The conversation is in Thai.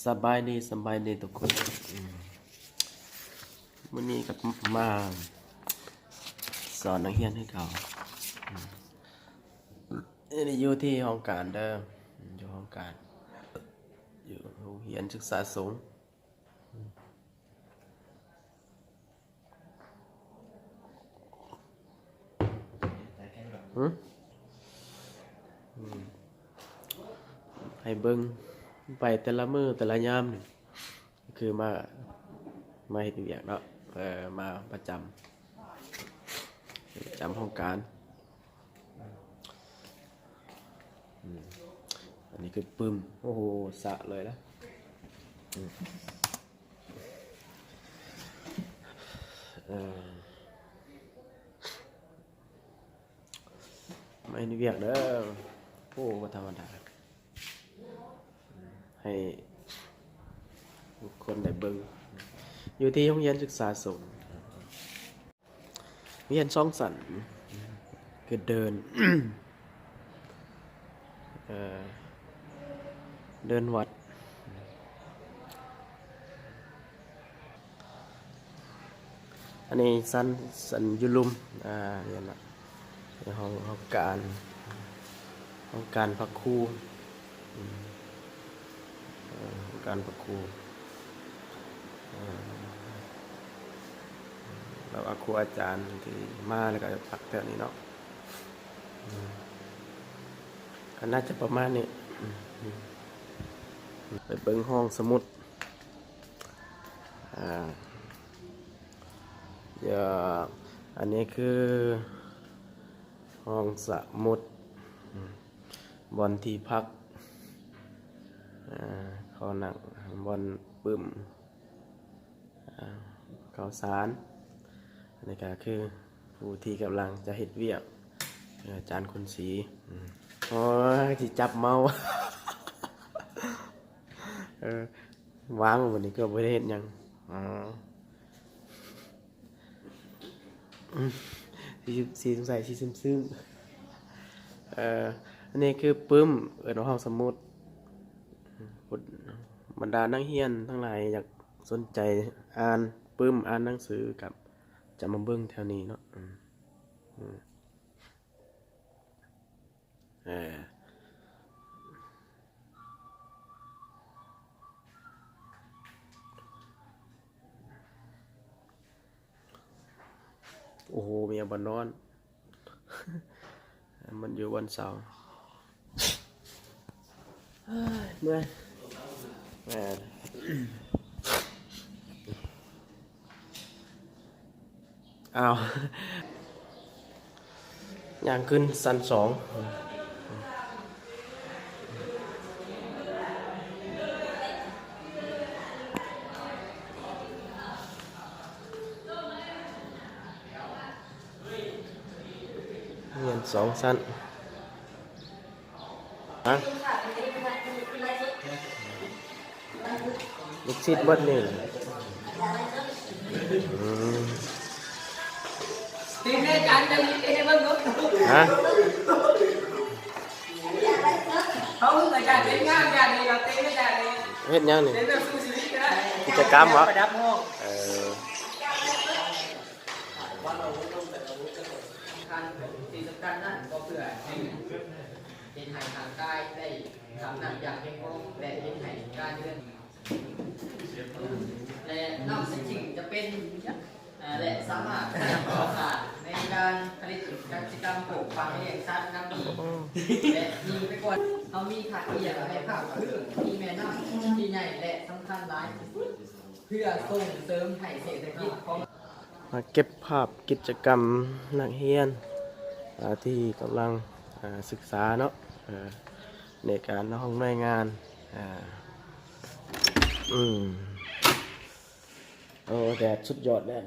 สบายดีทุกคนวันนี้กับมาสอนนักเรียนให้เขานี่อยู่ที่ห้องการเด้ออยู่ห้องการอยู่โรงเรียนศึกษาสูงให้เบิ่งไปแต่ละมื้อแต่ละยามนี่คือมาเฮ็ดเวียกเนาะมาประจำห้องการอันนี้คือปึ้มโอ้โหสะเลยนะมาเฮ็ดเวียกเด้อโอ้บ่ธรรมดาให้ทุกคนได้เบิ่งอยู่ที่โรงเรียนศึกษาสูงเรียนช่องสันคือเดิน เดินวัดอันนี้สันยุลุมเรียนละในห้องการพักครูการพักครูแล้วครูอาจารย์ที่มาแล้วก็พักแถวนี้เนาะก็น่าจะประมาณนี้ไปเบิ่งห้องสมุดอันนี้คือห้องสมุดบอนที่พักเขาหนังบอนปึ้มข้าวสารอันนี้ก็คือผู้ที่กำลังจะเฮ็ดเวียกอาจารย์คนสีโอ้ยที่จับเมาวางวันนี้ก็ไม่ได้เห็นยังสีสงสัยสีซึ้งอันนี้คือปึ้มห้องสมุดบรรดานักเรียนทั้งหลายอยากสนใจอ่านปึ้มอ่านหนังสือกับจะมาเบิ่งแถวนี้เนาะโอ้โหเมียบนนอนมันอยู่วันเสาร์เมื่อยอ้าวย่างขึ้นชั้น2เรียน2 ชั้นลูกศิษย์วัดนี่ฮะเฮ็ดยังนี่กิจกรรมเหรอสิ่งสำคัญนั่นก็เพื่อให้เป็นให้ทางกายได้ทำหนักอย่างเพียงพอและเป็นให้การเงินและนอกจากสิ่งจะเป็นและสามารถต่อขาดในการผลิตกิจกรรมปลูกฝังเลี้ยงสัตว์น้ำมีและมีไปกว่าเขามีขาดเอียงในภาพคือมีแม่น้ำที่ใหญ่และสำคัญหลายเพื่อส่งเสริมให้เศรษฐกิจของมาเก็บภาพกิจกรรมนักเรียนที่กำลังศึกษาเนาะในการห้องหน่วยงานโอ้แดดสุดยอดแดด